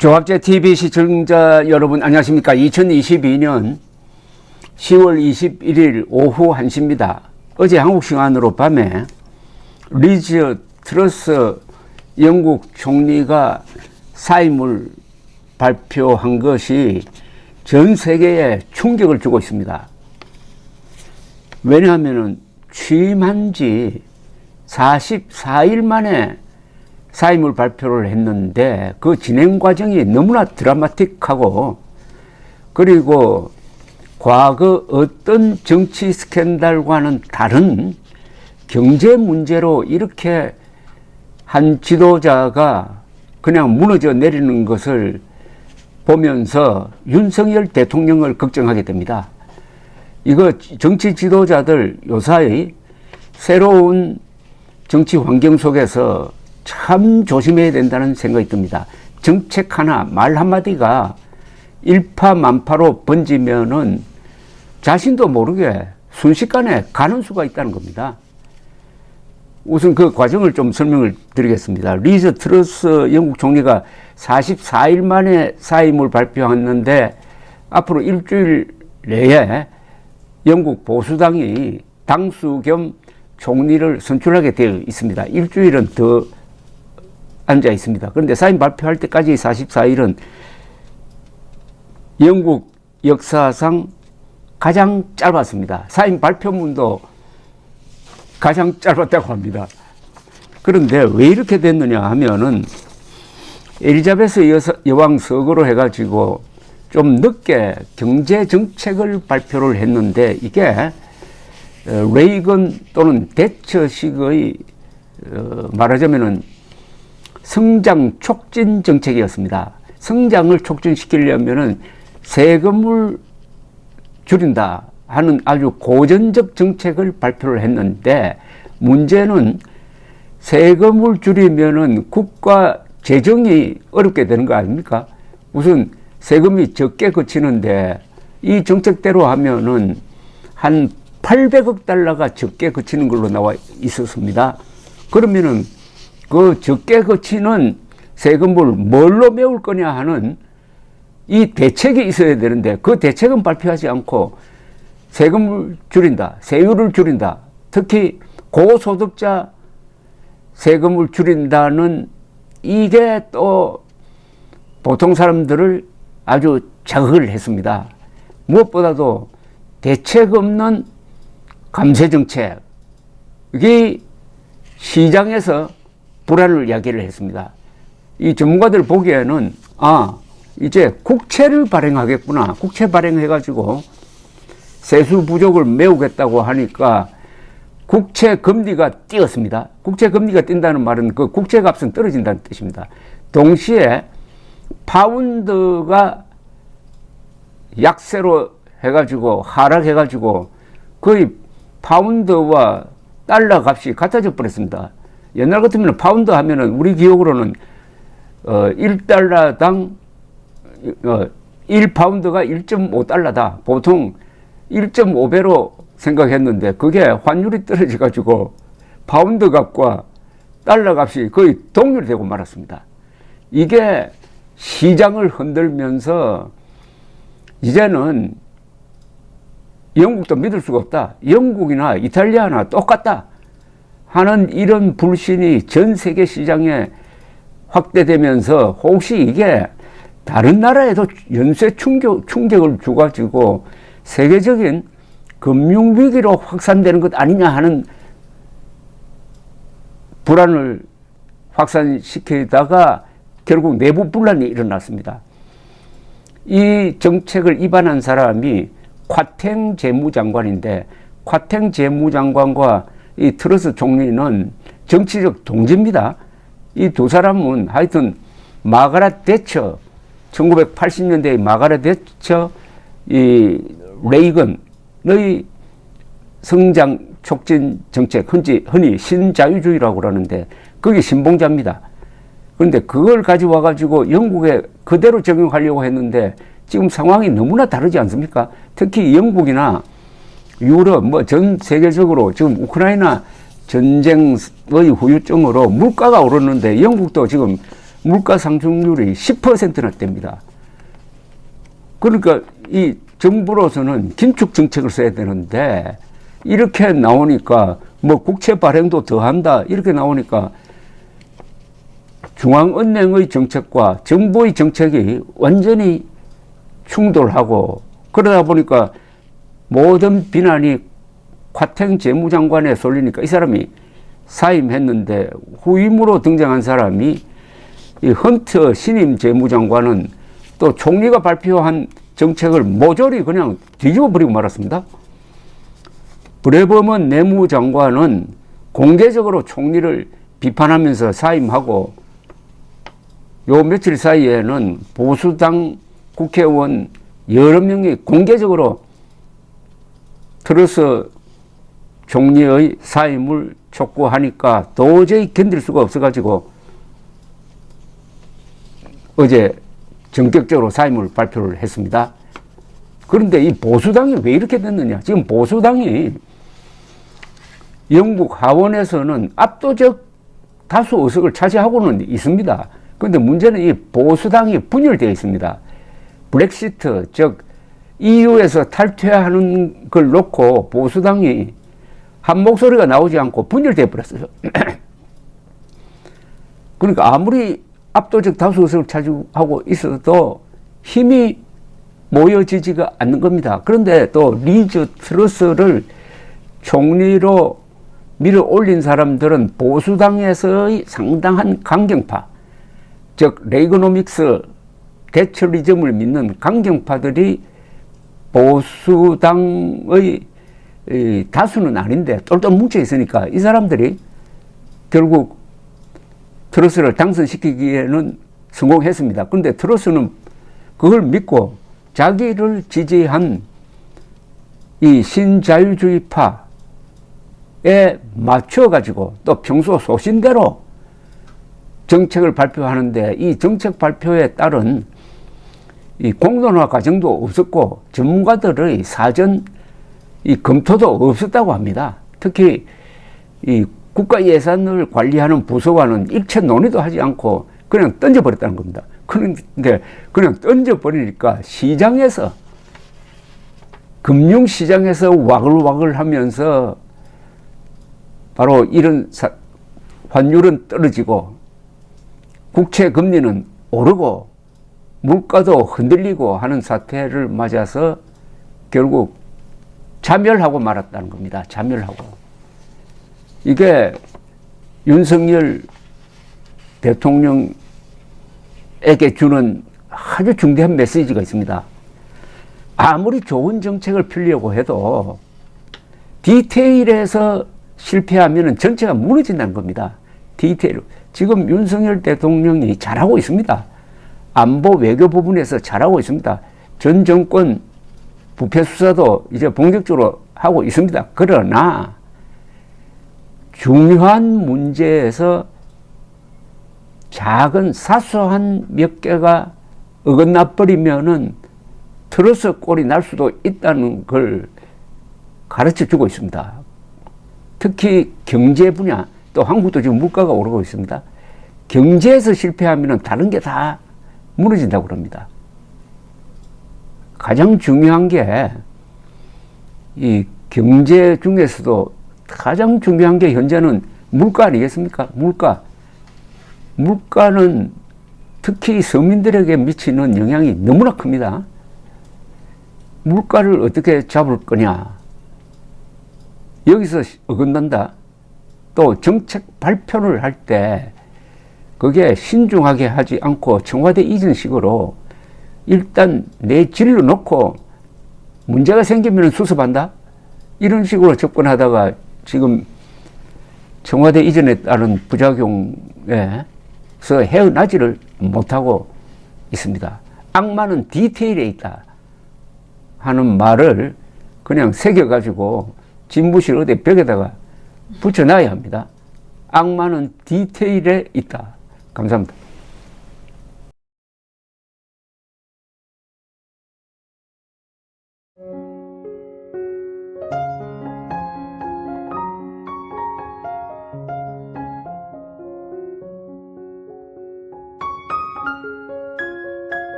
조합제 TV 시청자 여러분 안녕하십니까. 2022년 10월 21일 오후 1시입니다. 어제 한국 시간으로 밤에 리즈 트러스 영국 총리가 사임을 발표한 것이 전 세계에 충격을 주고 있습니다. 왜냐하면 취임한 지 44일 만에 사임을 발표를 했는데 그 진행 과정이 너무나 드라마틱하고, 그리고 과거 어떤 정치 스캔들과는 다른 경제 문제로 이렇게 한 지도자가 그냥 무너져 내리는 것을 보면서 윤석열 대통령을 걱정하게 됩니다. 이거 정치 지도자들 요사이 새로운 정치 환경 속에서 참 조심해야 된다는 생각이 듭니다. 정책 하나, 말 한마디가 일파만파로 번지면은 자신도 모르게 순식간에 가는 수가 있다는 겁니다. 우선 그 과정을 좀 설명을 드리겠습니다. 리즈 트러스 영국 총리가 44일 만에 사임을 발표했는데 앞으로 일주일 내에 영국 보수당이 당수 겸 총리를 선출하게 되어 있습니다. 일주일은 더 앉아 있습니다. 그런데 사임 발표할 때까지 44일은 영국 역사상 가장 짧았습니다. 사임 발표문도 가장 짧았다고 합니다. 그런데 왜 이렇게 됐느냐 하면은 엘리자베스 여왕 서거로 해가지고 좀 늦게 경제 정책을 발표를 했는데 이게 레이건 또는 대처식의 말하자면은 성장 촉진 정책이었습니다. 성장을 촉진시키려면은 세금을 줄인다 하는 아주 고전적 정책을 발표를 했는데, 문제는 세금을 줄이면은 국가 재정이 어렵게 되는 거 아닙니까? 우선 세금이 적게 거치는데 이 정책대로 하면은 한 800억 달러가 적게 거치는 걸로 나와 있었습니다. 그러면은 그 적게 거치는 세금을 뭘로 메울 거냐 하는 이 대책이 있어야 되는데 그 대책은 발표하지 않고 세금을 줄인다, 세율을 줄인다, 특히 고소득자 세금을 줄인다는 이게 또 보통 사람들을 아주 자극을 했습니다. 무엇보다도 대책 없는 감세 정책, 이게 시장에서 불안을 야기를 했습니다. 이 전문가들 보기에는 이제 국채를 발행하겠구나, 국채 발행해가지고 세수 부족을 메우겠다고 하니까 국채 금리가 뛰었습니다. 국채 금리가 뛴다는 말은 그 국채 값은 떨어진다는 뜻입니다. 동시에 파운드가 약세로 해가지고 하락해가지고 거의 파운드와 달러 값이 같아져 버렸습니다. 옛날 같으면 파운드 하면은 우리 기억으로는 1달러당 1파운드가 1.5달러다. 보통 1.5배로 생각했는데 그게 환율이 떨어져 가지고 파운드 값과 달러 값이 거의 동일되고 말았습니다. 이게 시장을 흔들면서 이제는 영국도 믿을 수가 없다, 영국이나 이탈리아나 똑같다 하는 이런 불신이 전 세계 시장에 확대되면서 혹시 이게 다른 나라에도 연쇄 충격을 주가지고 세계적인 금융위기로 확산되는 것 아니냐 하는 불안을 확산시키다가 결국 내부 분란이 일어났습니다. 이 정책을 입안한 사람이 콰탱 재무장관인데, 콰탱 재무장관과 이 트러스 총리는 정치적 동지입니다. 이 두 사람은 하여튼 마가렛 대처, 1980년대의 마가렛 대처, 이 레이건의 성장 촉진 정책, 흔히 신자유주의라고 그러는데 그게 신봉자입니다. 그런데 그걸 가져와 가지고 영국에 그대로 적용하려고 했는데 지금 상황이 너무나 다르지 않습니까? 특히 영국이나 유럽, 전 세계적으로 지금 우크라이나 전쟁의 후유증으로 물가가 오르는데 영국도 지금 물가 상승률이 10%나 됩니다. 그러니까 이 정부로서는 긴축 정책을 써야 되는데 이렇게 나오니까 뭐 국채 발행도 더 한다 이렇게 나오니까 중앙은행의 정책과 정부의 정책이 완전히 충돌하고 그러다 보니까 모든 비난이 곽탱 재무장관에 쏠리니까 이 사람이 사임했는데 후임으로 등장한 사람이 이 헌트 신임 재무장관은 또 총리가 발표한 정책을 모조리 그냥 뒤집어 버리고 말았습니다. 브레버먼 내무장관은 공개적으로 총리를 비판하면서 사임하고 요 며칠 사이에는 보수당 국회의원 여러 명이 공개적으로 트러스 총리의 사임을 촉구하니까 도저히 견딜 수가 없어가지고 어제 전격적으로 사임을 발표를 했습니다. 그런데 이 보수당이 왜 이렇게 됐느냐? 지금 보수당이 영국 하원에서는 압도적 다수 의석을 차지하고는 있습니다. 그런데 문제는 이 보수당이 분열되어 있습니다. 브렉시트, 즉 EU에서 탈퇴하는 걸 놓고 보수당이 한 목소리가 나오지 않고 분열되어 버렸어요. 그러니까 아무리 압도적 다수 의석을 차지하고 있어도 힘이 모여지지가 않는 겁니다. 그런데 또 리즈 트러스를 총리로 밀어 올린 사람들은 보수당에서의 상당한 강경파, 즉 레이거노믹스 대처리즘을 믿는 강경파들이 보수당의 다수는 아닌데 똘똘 뭉쳐 있으니까 이 사람들이 결국 트러스를 당선시키기에는 성공했습니다. 그런데 트러스는 그걸 믿고 자기를 지지한 이 신자유주의파에 맞춰가지고 또 평소 소신대로 정책을 발표하는데 이 정책 발표에 따른 이 공론화 과정도 없었고 전문가들의 사전 이 검토도 없었다고 합니다. 특히 이 국가 예산을 관리하는 부서와는 일체 논의도 하지 않고 그냥 던져버렸다는 겁니다. 그런데 그냥 던져버리니까 시장에서 금융시장에서 와글와글 하면서 바로 이런 환율은 떨어지고 국채 금리는 오르고 물가도 흔들리고 하는 사태를 맞아서 결국 자멸하고 말았다는 겁니다. 자멸하고. 이게 윤석열 대통령에게 주는 아주 중대한 메시지가 있습니다. 아무리 좋은 정책을 펴려고 해도 디테일에서 실패하면 전체가 무너진다는 겁니다. 디테일. 지금 윤석열 대통령이 잘하고 있습니다. 안보 외교 부분에서 잘하고 있습니다. 전 정권 부패 수사도 이제 본격적으로 하고 있습니다. 그러나 중요한 문제에서 작은 사소한 몇 개가 어긋나 버리면은 트러스 꼴이 날 수도 있다는 걸 가르쳐 주고 있습니다. 특히 경제 분야, 또 한국도 지금 물가가 오르고 있습니다. 경제에서 실패하면 다른 게 다 무너진다고 그럽니다. 가장 중요한 게 이 경제 중에서도 가장 중요한 게 현재는 물가 아니겠습니까? 물가. 물가는 특히 서민들에게 미치는 영향이 너무나 큽니다. 물가를 어떻게 잡을 거냐. 여기서 어긋난다. 또 정책 발표를 할 때 그게 신중하게 하지 않고 청와대 이전식으로 일단 내질러 놓고 문제가 생기면 수습한다. 이런 식으로 접근하다가 지금 청와대 이전에 따른 부작용에서 헤어나지를 못하고 있습니다. 악마는 디테일에 있다 하는 말을 그냥 새겨가지고 집무실 어디 벽에다가 붙여놔야 합니다. 악마는 디테일에 있다. 감사합니다.